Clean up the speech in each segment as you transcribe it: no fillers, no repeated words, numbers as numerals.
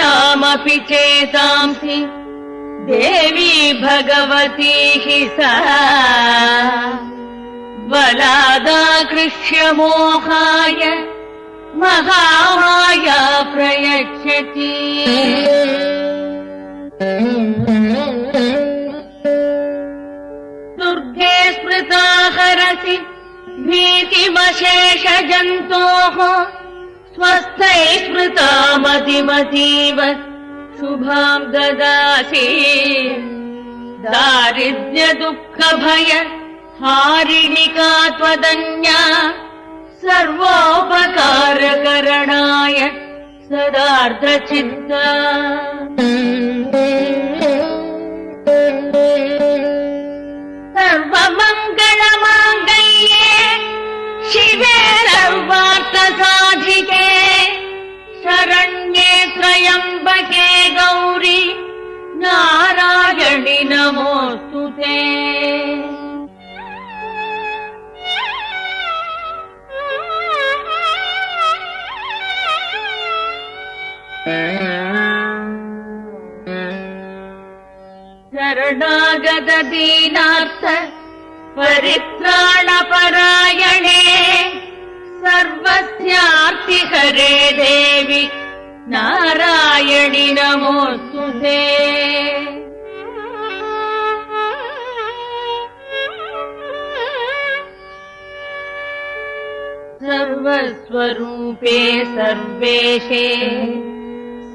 कीर्तनामपि चेतांसि देवी भगवती हि सा बलादाकृष्य मोहाय महामाया प्रयच्छति। दुर्गे स्मृता हरसि भीतिमशेषजन्तोः स्वस्थै स्मृता मतिमतीव शुभां ददासि। दारिद्र्य दुःख भय हारिणिका त्वदन्या सर्वोपकारकरणाय सदार्धचित्ता। सर्वमङ्गलमाङ्गल्ये शिवे सर्वार्थसाधिके शरण्ये त्र्यम्बके गौरी नारायणि नमोऽस्तुते। शरणागत दीनार्थ परित्राणपरायणे सर्वस्यार्तिहरे देवि नारायणि नमोऽस्तुते। सर्वस्वरूपे सर्वेशे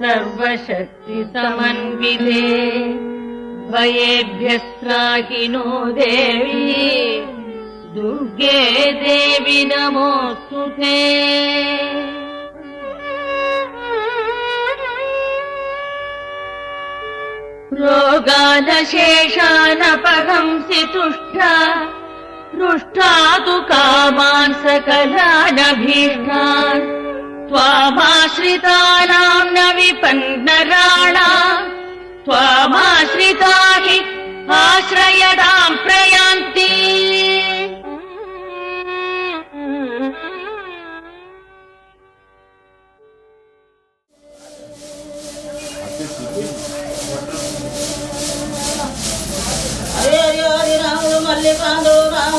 सर्वशक्तिसमन्विते भयेभ्यः त्राहि नो देवी दुर्गे देवी नमोऽस्तुते। रोगानशेषानपहंसि तुष्टा रुष्टा तु कामान् सकलानभीष्टान् त्वामाश्रितानां न विपन्नराणाम् त्वामाश्रिता हि आश्रयदां प्रयान्ति। हरे हरे हरे राम मल्लिकांदो राम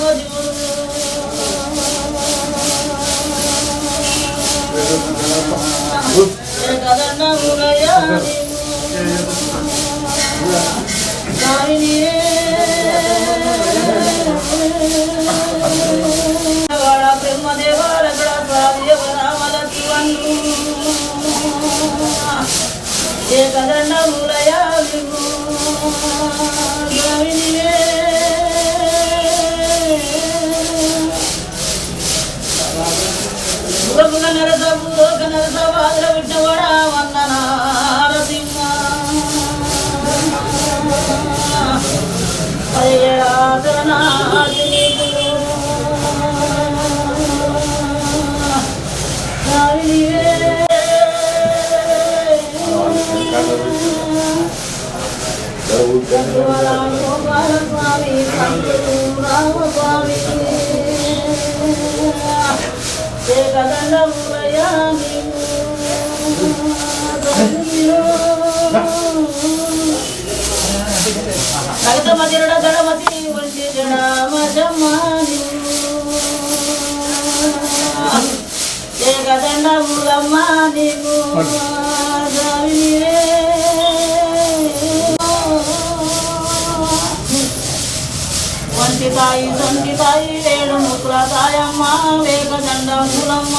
వంటితాయి సంటితాయి వేడు ముకులతాయమ్మ వేగదండ మూలమ్మ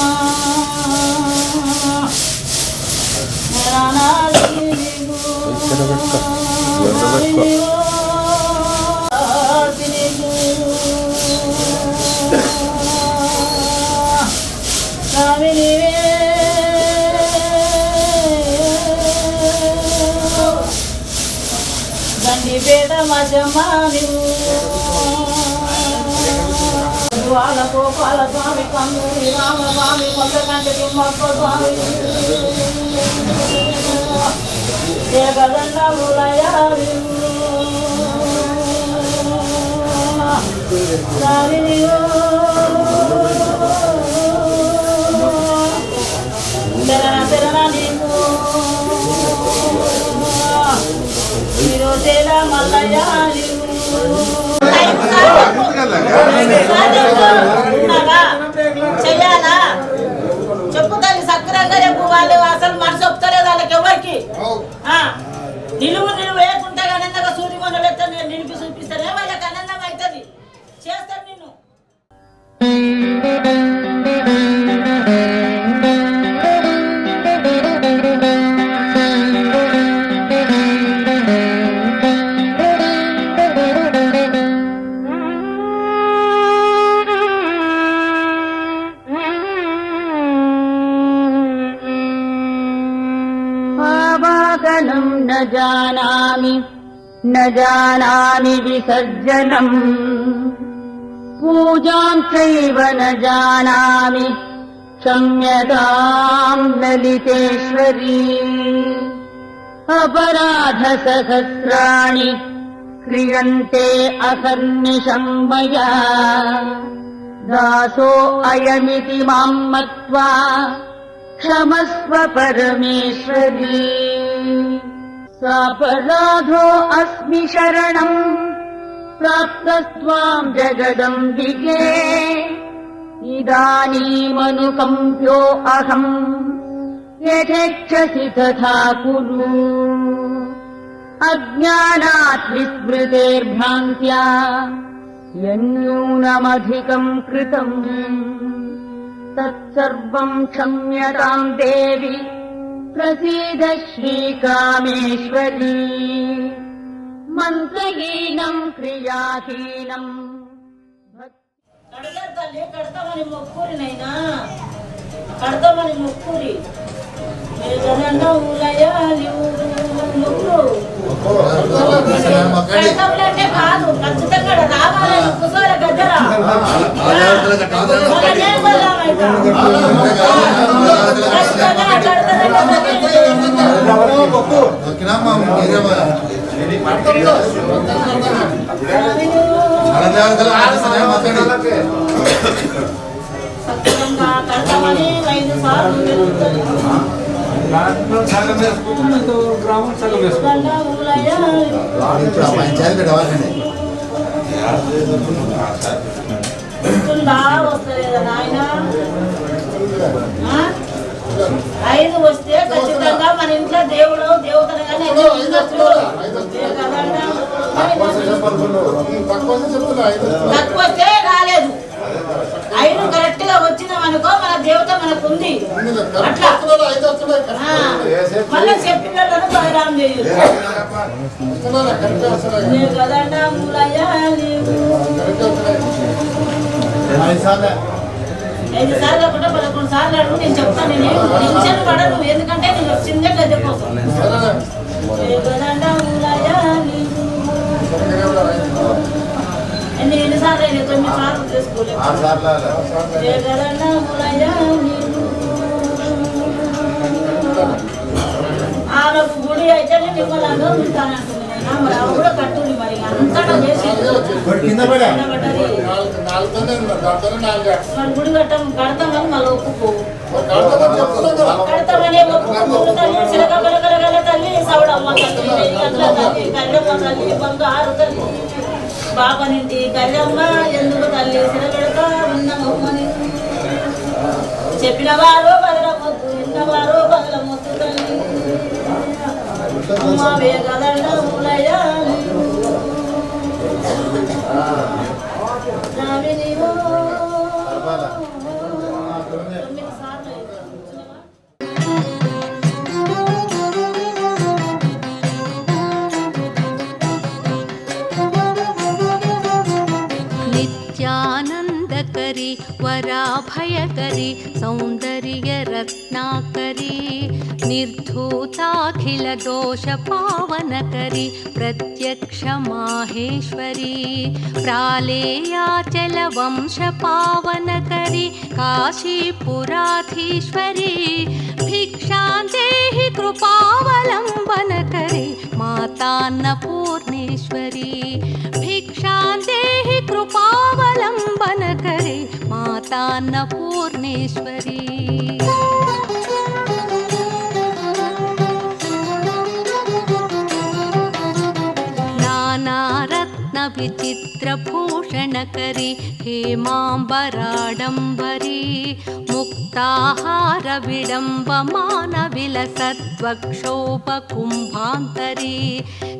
దండిపేట మజమ్మ గోపాల స్వామి కన్నూరి రామస్వామి కొత్తకంటి తిమ్మప్ప స్వామి జగదండ ములయారి తెరణ నీకు మల్లయ్య చెయ్యాలా చెప్పు తల్లి సక్రంగా చెప్పు. వాళ్ళు అసలు మనసు ఒప్పుతలేదు వాళ్ళకి ఎవరికి. నిలువు వేయకుంటే ఆనందంగా సూర్యకొండలు ఎత్తా నేను నిలిపి చూపిస్తానే వాళ్ళకి ఆనందం అవుతుంది. చేస్తాను నిన్ను. न जानामि विसर्जनम् पूजां चैव न जानामि क्षम्यताम् ललितेश्वरी अपराधसहस्राणि क्रियन्ते अहर्निशम् मया दासो अयमिति माम् मत्वा क्षमस्व परमेश्वरी सापराधो अस्मि शरणम् प्राप्तस्त्वाम् जगदम्बिके इदानीमनुकम्प्यो अहम् यथेच्छसि तथा कुरु अज्ञानात् विस्मृतेर्भ्रान्त्या यन्यूनमधिकम् कृतम् तत्सर्वम् क्षम्यताम् देवि प्रसीद श्रीकामेश्वरी మంత్రహీనం క్రియాహీనం. కడతాలి కడతామని మొక్కురినైనా కడతామని మొక్కురి కడతాంటే కాదు ఖచ్చితంగా రావాలి. కుసోర గద్దరా కడతామని 5 సార్లు గ్రామం సగం వస్తలేదా నాయన? 5 వస్తే ఖచ్చితంగా మన ఇంట్లో దేవుడు దేవతను కానీ తక్కువ వస్తే రాలేదు. 5 కరెక్ట్ గా వచ్చినామనుకో మన దేవత మనకుంది. అట్లా మళ్ళీ చెప్పిన బలరాం చేయదు కదండా మూలయ్య. 5 సార్లు కాకుండా 11 సార్లు అడుగు. నేను చెప్తాను. నేను టెన్షన్ పడను. ఎందుకంటే నేను వచ్చిందే గద్ద కోసం. ఎన్నిసార్లు అయినా 9 సార్లు చేసుకోలేదు. ఆమెకు గుడి అయితే నిమ్మలంగా ఉంటానంటుంది. మరి ఆమె కూడా కట్టుంది. మరి అంతటా చేసి గుడి కడతామని మళ్ళీ ఒప్పుకోవు. కడతామని ఒప్పుకోవు. తల్లి చిలకగలగలగల తల్లి సవడమ్మ తల్లి అట్లా తల్లి కళ్ళమ్మ తల్లి బంగారు తల్లి బాబనింటి కళ్ళమ్మ ఎందుకు తల్లి సిరగడతా ఉన్నమ్మని చెప్పిన వారు బదలమొద్దు విన్నవారు బదలమొద్దు తల్లి అమ్మ వేగదండ మూలయ్య नित्यानन्दकरी वराभयकरी सौन्दर्यरत्नाकरी निर्धूताखिलदोषपावनकरी प्रत्यक्षमाहेश्वरी प्रालेयाचलवंशपावनकरी काशीपुराधीश्वरी भिक्षां देहि कृपावलम्बनकरी मातान्नपूर्णेश्वरी भिक्षां देहि कृपावलम्बनकरी मातान्नपूर्णेश्वरी विचित्रभूषणकरी हेमाम्बराडम्बरी मुक्ताहारविडम्बमानविलसद्वक्षोपकुम्भान्तरी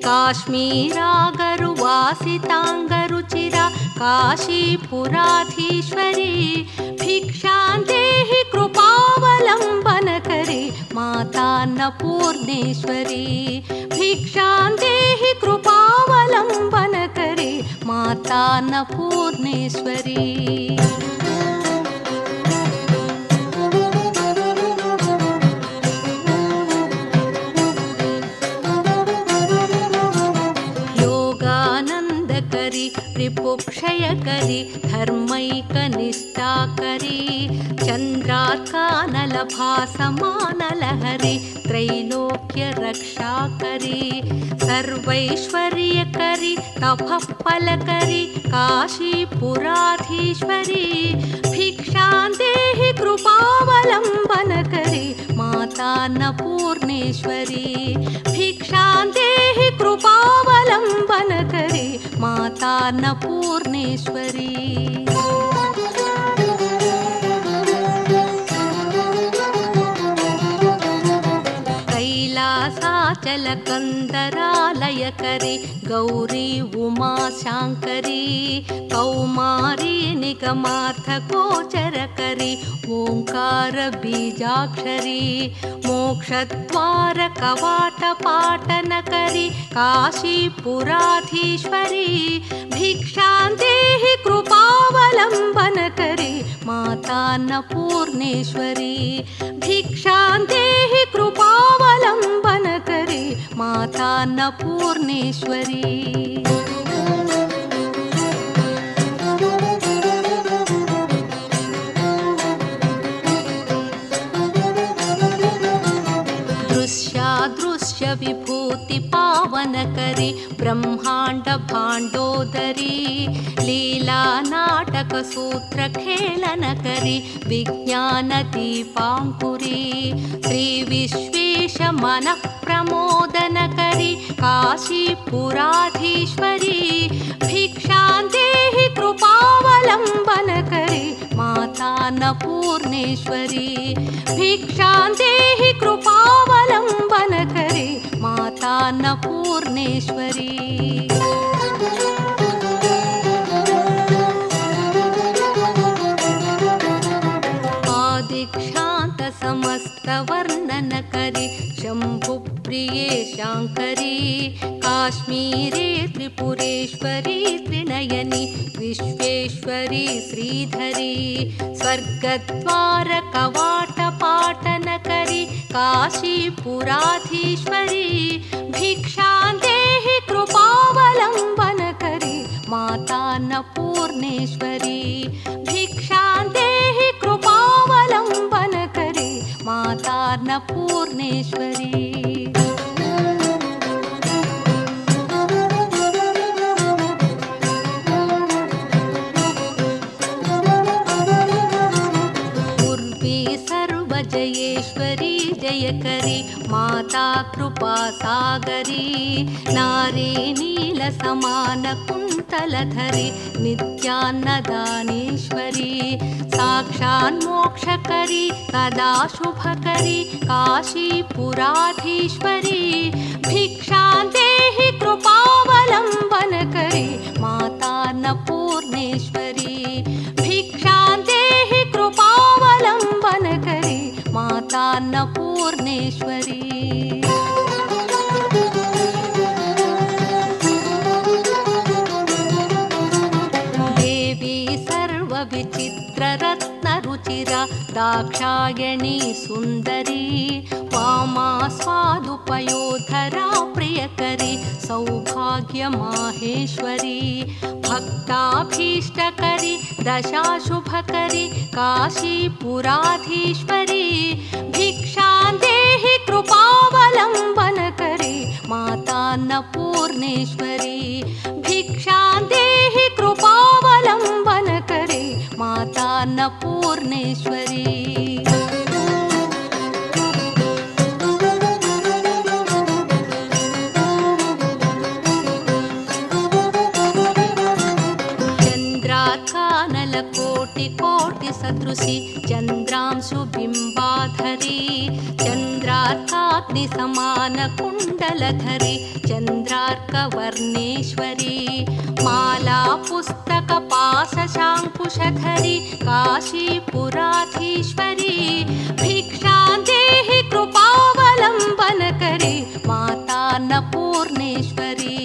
काश्मीरागरुवासिताङ्गरुचिरा काशीपुराधीश्वरी भिक्षां देहि कृपावलम्बनकरी मातान्नपूर्णेश्वरी भिक्षां देहि कृपावलम्बनकरी मातान्नपूर्णेश्वरी योगानन्दकरी रिपुक्षयकरी धर्मैकनिष्ठाकरी चन्द्रार्कानलभासमानलहरी त्रैलोक्यरक्षाकरी सर्वैश्वर्यकरी तपःफलकरी काशीपुराधीश्वरी भिक्षां देहि कृपावलम्बनकरी मातान्नपूर्णेश्वरी भिक्षां देहि कृपावलम्बनकरी मातान्नपूर्णेश्वरी कैलासाचलकन्दरालयकरी गौरी उमाशाङ्करी कौमारी निगमार्थगोचरकरी ओङ्कारबीजाक्षरी मोक्षद्वारकवाटपाटनकरी काशीपुराधीश्वरी भिक्षां देहि कृपावलम्बनकरी मातान्नपूर्णेश्वरी भिक्षां देहि कृपावलम्बनकरी मातान्नपूर्णेश्वरी दृश्यादृश्य विभूति पावनकरी ब्रह्मांड भाण्डोदरी लीला नाटक सूत्र खेलनकरी विज्ञान दीपाङ्कुरी श्री विश्वेश मनः प्रमोदनकरी काशीपुराधीश्वरी भिक्षां देहि कृपावलम्बनकरी मातान्नपूर्णेश्वरी भिक्षां देहि कृपावलम्बनकरी मातान्नपूर्णेश्वरी आदिक्षान्त समस्तवर्णनकरी शम्भुप्रिये शाङ्करी काश्मीरे त्रिपुरेश्वरी त्रिनयनी विश्वेश्वरी श्रीधरी स्वर्गद्वारकवाटपाटनकरी काशीपुराधीश्वरी भिक्षां देहि कृपावलम्बनकरी मातान्नपूर्णेश्वरी भिक्षां देहि कृपावलम्बनकरी मातान्नपूर्णेश्वरी जयेश्वरी जयकरी माता कृपा सागरी नारी नील समान कुंतलधरी नित्यान्नदानेश्वरी साक्षान् मोक्षकरी सदा शुभकरी काशीपुराधीश्वरी भिक्षां देहि कृपावलम्बनकरी मातान्नपूर्णेश्वरी भिक्षां देहि कृपावलम्बनकरी मातान्नपूर्णेश्वरी देवी सर्वविचित्ररत्नरुचिरा दाक्षायणी सुन्दरी वामा स्वादुपयोधरा प्रियकरी सौभाग्यमाहेश्वरी भक्ताभीष्टकरी दशाशुभकरी काशीपुराधीश्वरी भिक्षां देहि कृपावलम्बनकरी मातान्नपूर्णेश्वरी भिक्षां देहि कृपावलम्बनकरी मातान्नपूर्णेश्वरी ऊषि चन्द्रांशुबिम्बाधरी चन्द्रार्काग्निसमानकुण्डलधरी चन्द्रार्कवर्णेश्वरी माला पुस्तकपाशशाङ्कुशधरी काशीपुराधीश्वरी भिक्षां देहि कृपावलम्बनकरी माता अन्नपूर्णेश्वरी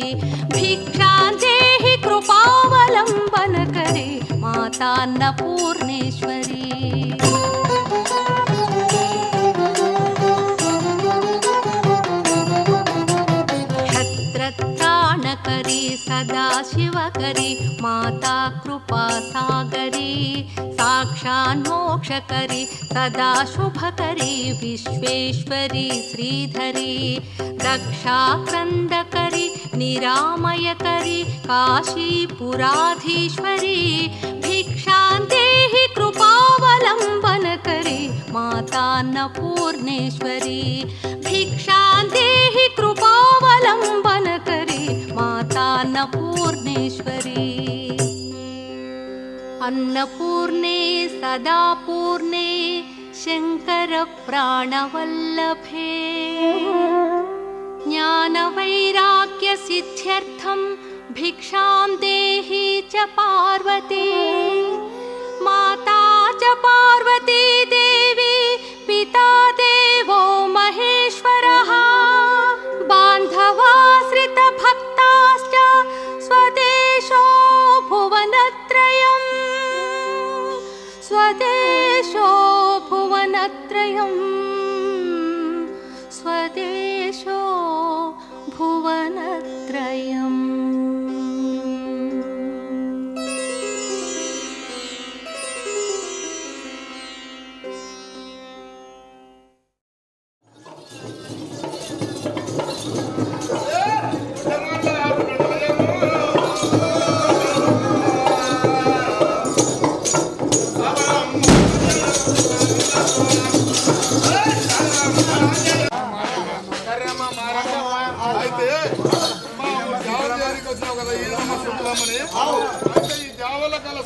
भिक्षां देहि कृपावलम्बनकरी माता अन्नपूर्णेश्वरी क्षत्रत्राणकरी सदाशिवकरी माता कृपासागरी साक्षान्मोक्षकरी सदा शुभकरी विश्वेश्वरी श्रीधरी रक्षाक्रन्दकरी निरामयकरी काशीपुराधीश्वरी भिक्षां देहि कृपावलम्बनकरी माता अन्नपूर्णेश्वरी भिक्षां देहि कृपावलम्बनकरी माता अन्नपूर्णेश्वरी अन्नपूर्णे सदा पूर्णे शङ्करप्राणवल्लभे ज्ञानवैराग्यसिद्ध्यर्थं भिक्षां देहि च पार्वती माता च पार्वती देवी पिता देवो महेश्वरः बान्धवाश्रितभक्ताश्च स्वदेशो भुवनत्रयम् स्वदेशो भुवनत्रयम् स्वदेशो भुवनत्रयम्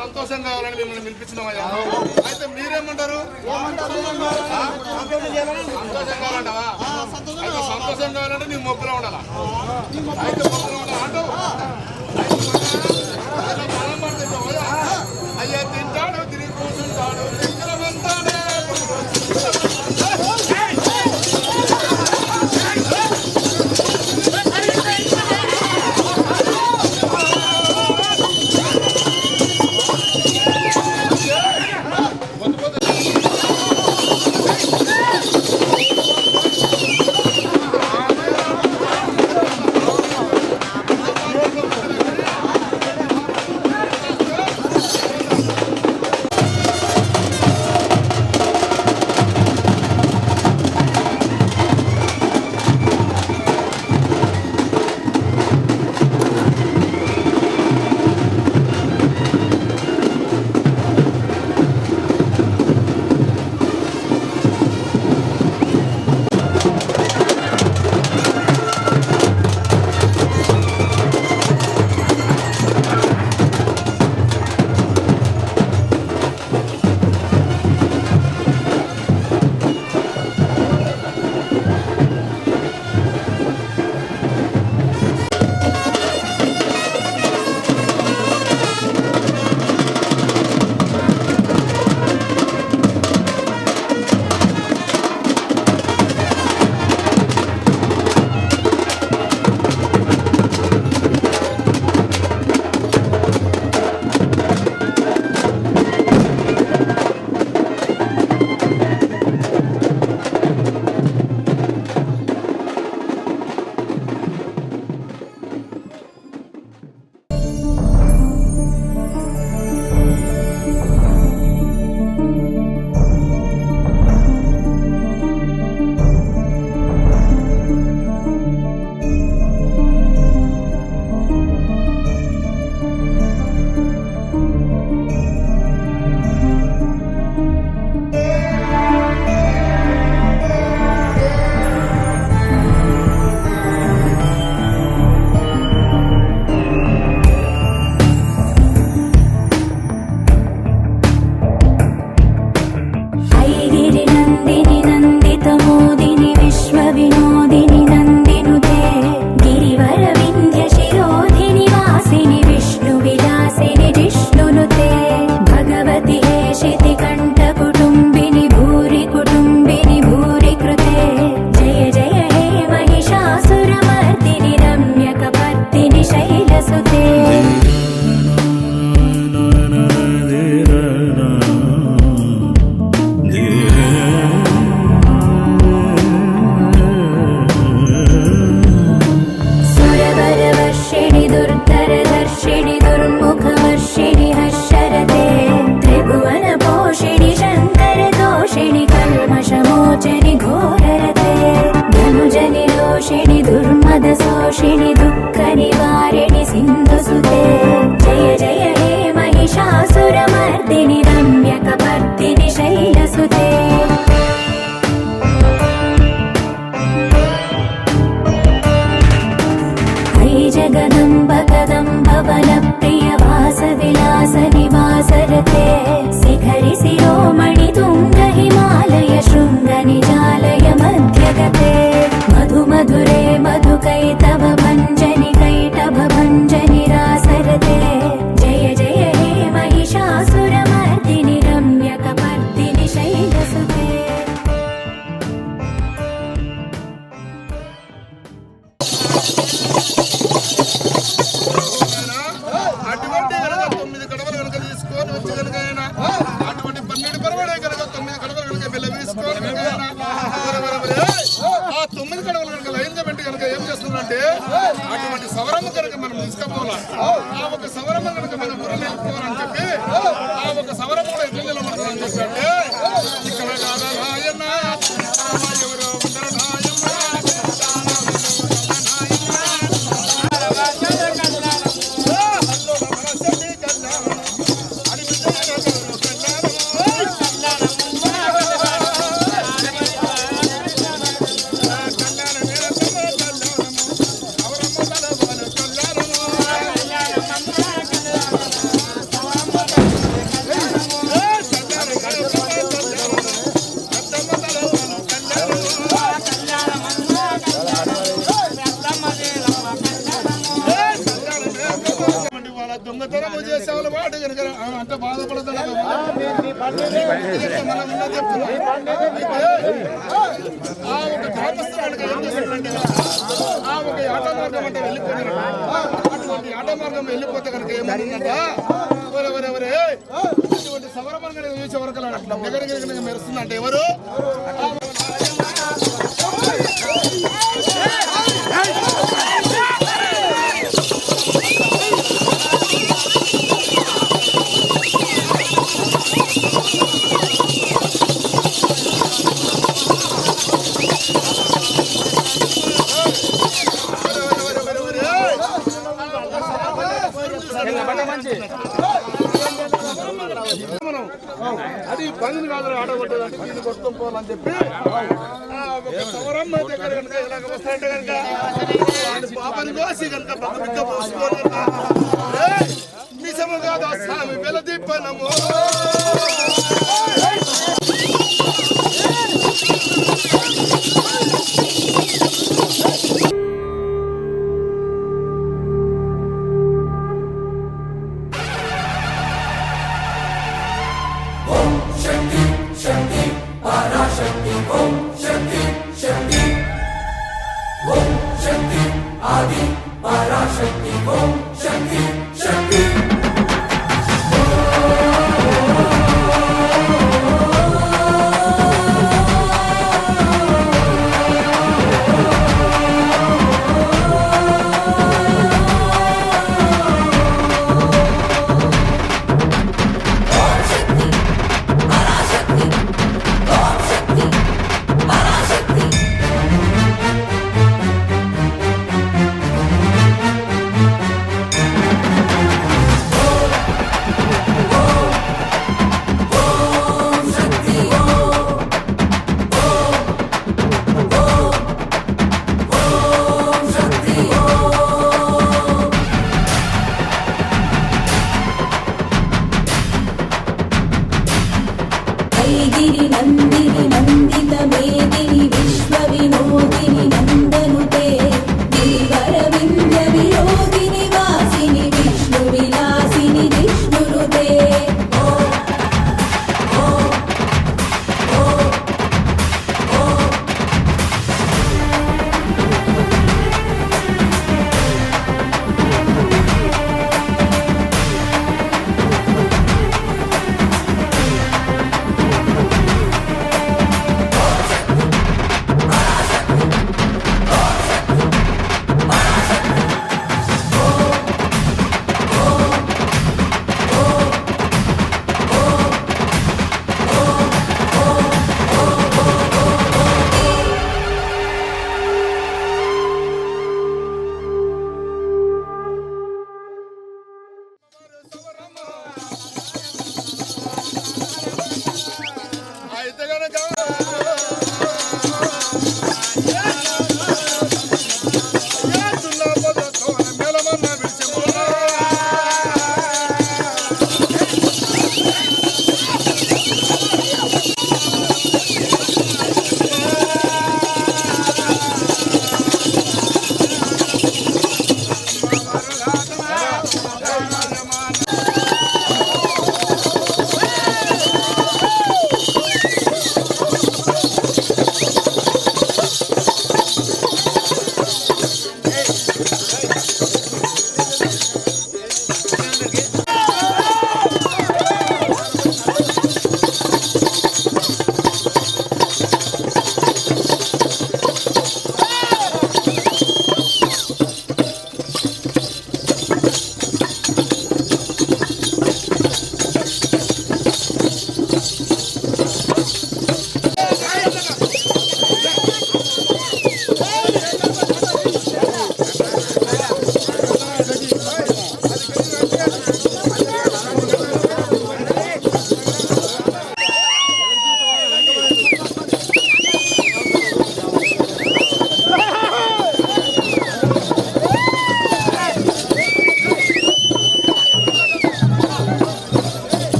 సంతోషం కావాలని మిమ్మల్ని పిలిపించినామయ్యా. అయితే మీరేమంటారు? సంతోషం కావాలంటావా? అయితే సంతోషం కావాలంటే నీ మొక్కులో ఉండాలా. అయితే మొక్కులో ఉండాలి అంటావు. అయ్యా తింటాడు తిరిగి కూర్చుంటాడు తింటాడే दुर्मदशोषिणि दुःखनिवारिणि सिन्धुसुते जय जय हे महिषासुरमर्दिनि रम्यकपर्दिनि शैलसुते जगदम्ब कदम्ब वनप्रिय वासविलास निवासरते शिखरि शिरोमणि तुङ्ग हिमालय शृङ्ग निजालय मध्यगते मधु मधुरे मधुकैतव भञ्जनि कैटभ भञ्जनि रासरते जय जय हे महिषासुरमर्दिनि रम्यकपर्दिनि शैलसुते అటువంటి కనుక 9 కడవలు కనుక తీసుకొని వచ్చి కనుక ఆయన అటువంటి 12 పరవడే కనుక 9 కడవలు కనుక బిల్ల తీసుకొని కనుక ఆయన ఆ 9 కడవలు కనుక లైన్గా పెట్టి కనుక ఏం చేస్తుందంటే అటువంటి సవరమ్మ కనుక మనం తీసుకపోవాలి. ఆ ఒక సవరమ్మ కనుక మన ఊరు నిలుపుకోవాలని చెప్పి ఆ ఒక సవరమ్మ కూడా ఎట్లా నిలబడుతుందని చెప్పి అంటే ఇక్కడ కాదా నాయన ఎవరో ఉండరు నాయమ్మ దొంగతనం చేసేవాళ్ళ వాడు కనుక అంటే బాధపడుతున్నాడు. ఆ ఒక గ్రామస్తులు కనుక ఏం చేస్తున్నారంటే ఆ ఒక ఆట మార్గం అంటే వెళ్ళిపోతారు. అటువంటి ఆట మార్గం వెళ్ళిపోతే కనుక ఏమైందంట ఎవరెవరెవరే ఇటువంటి సవరమని చూసే వరకు దగ్గర మెరుస్తుందంటే ఎవరు అది పని కాదు ఆడగొట్టేదంటే దీన్ని కొట్టుకొని పోవాలని చెప్పి సవరమ్మ దగ్గర కనుక ఇలాగ వస్తాయంటే కనుక పాపని కోసి కనుక బతుక పోసుకోవాలి మిసము కాదు స్వామి వెలదీపనము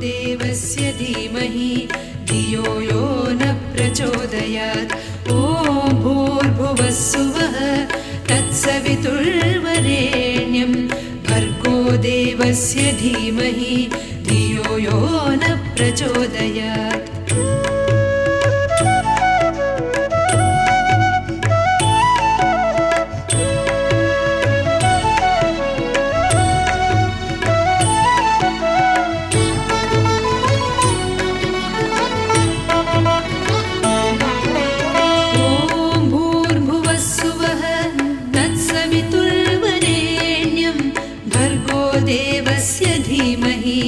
देवस्य धीमहि धियो यो न प्रचोदयात् ॐ भूर्भुवः सुवः तत्सवितुर्वरेण्यं भर्गो देवस्य धीमहि धियो यो न प्रचोदयात्। देवस्य धीमहि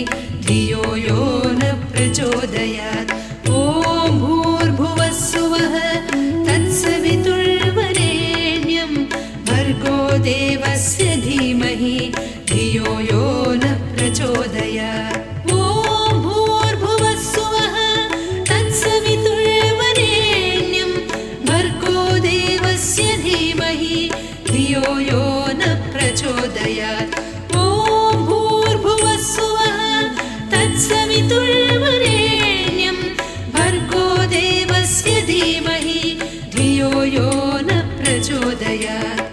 धियो यो न प्रचोदयात्। ॐ भूर्भुवस्सुवः तत्सवितुर्वरेण्यं भर्गो देवस्य धीमहि धियो यो न प्रचोदयात्। ॐ भूर्भुवस्सुवः तत्सवितुर्वरेण्यं भर्गो देवस्य धीमहि धियो यो न प्रचोदयात्। सवितुर्वरेण्यं भर्गो देवस्य धीमहि धियो यो न प्रचोदयात्।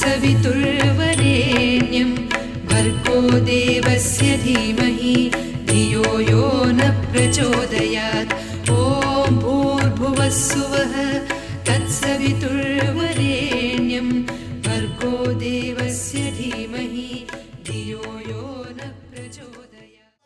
सवितुर्वरेण्यं भर्गो देवस्य धीमहि धियो यो न प्रचोदयात्। ॐ भूर्भुवस्सुवः तत्सवितुर्वरेण्यं भर्गो देवस्य धीमहि धियो यो न प्रचोदयात्।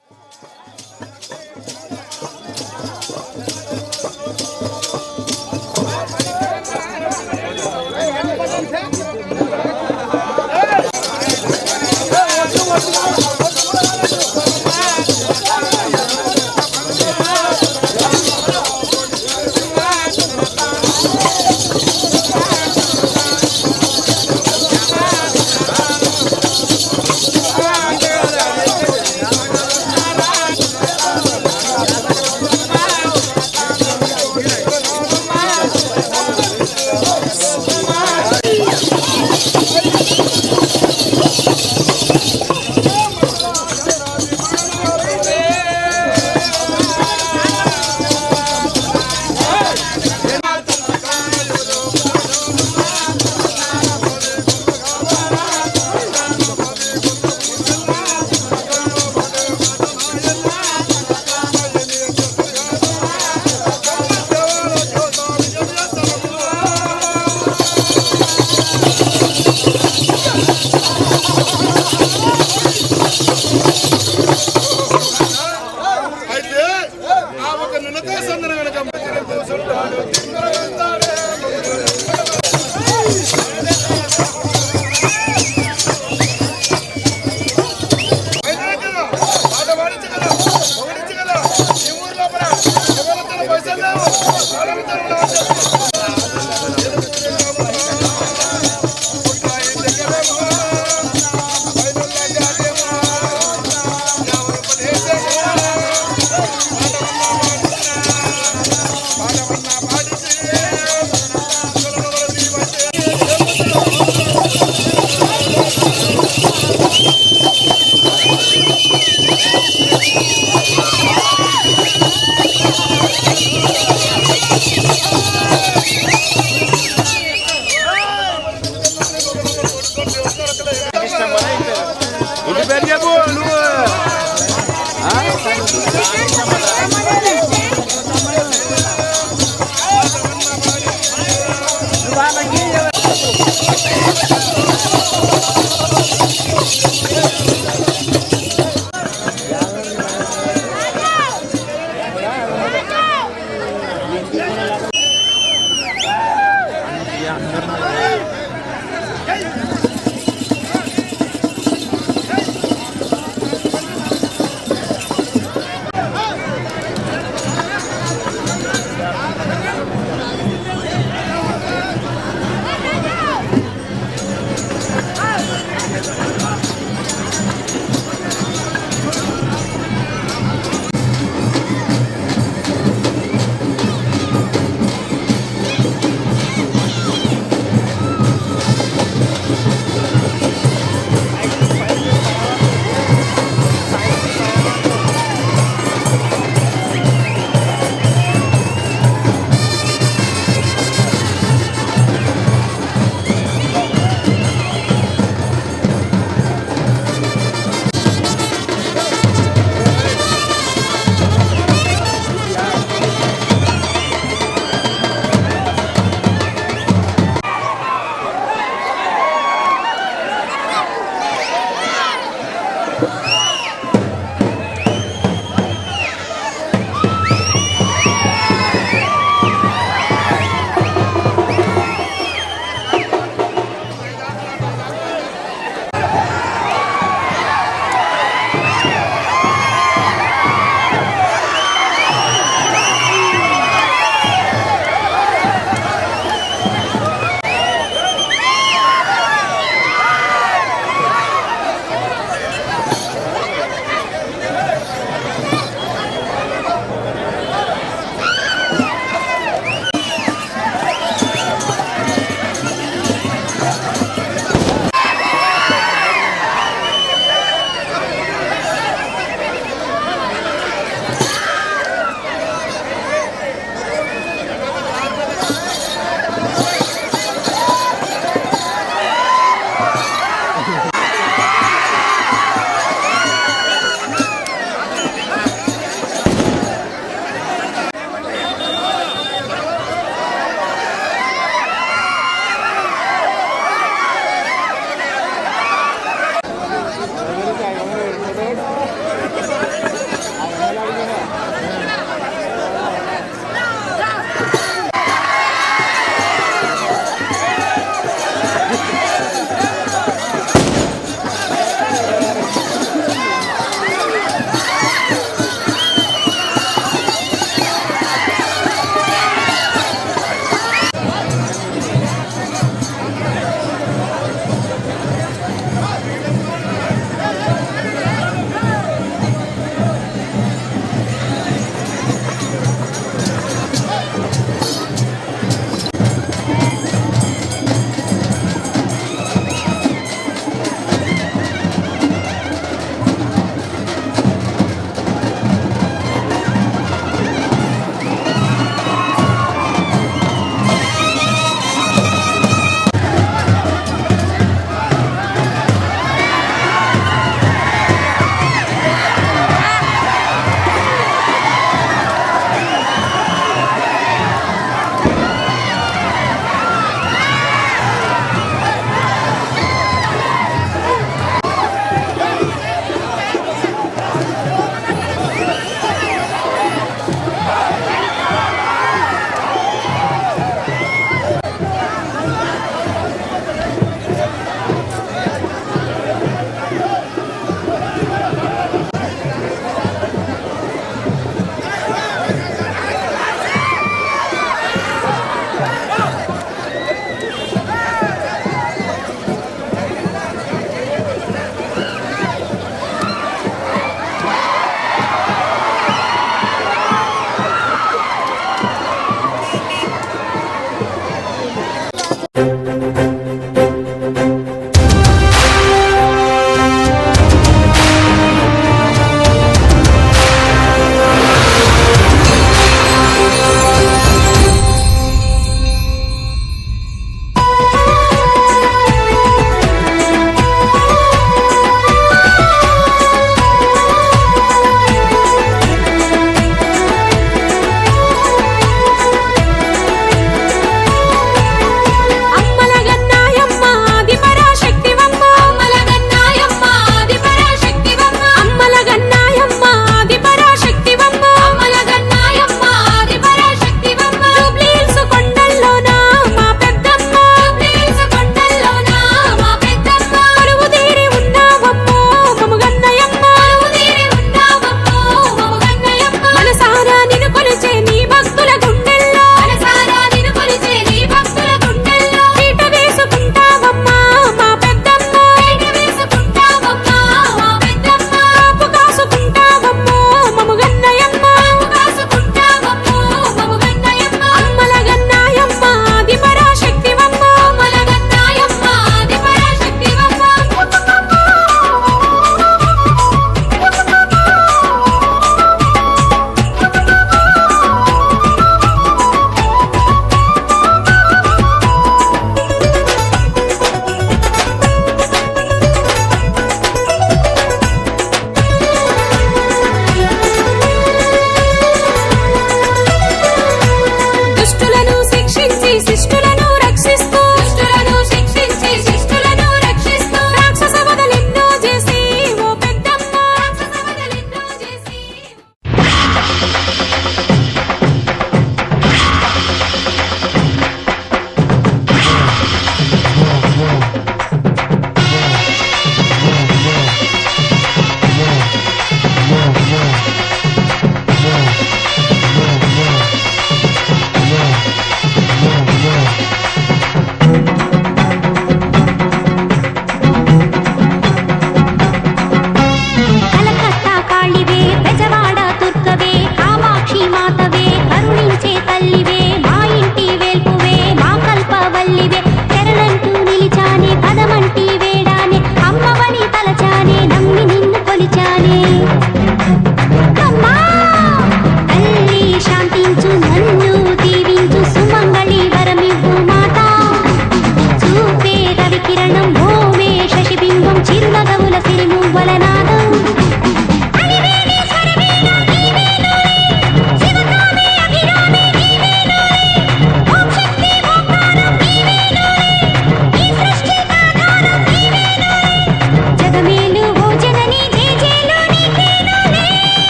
చిరునగవుల సిరిమువ్వల నాదం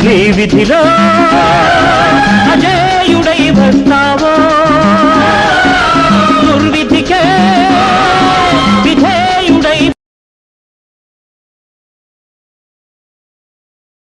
నీ విధిలో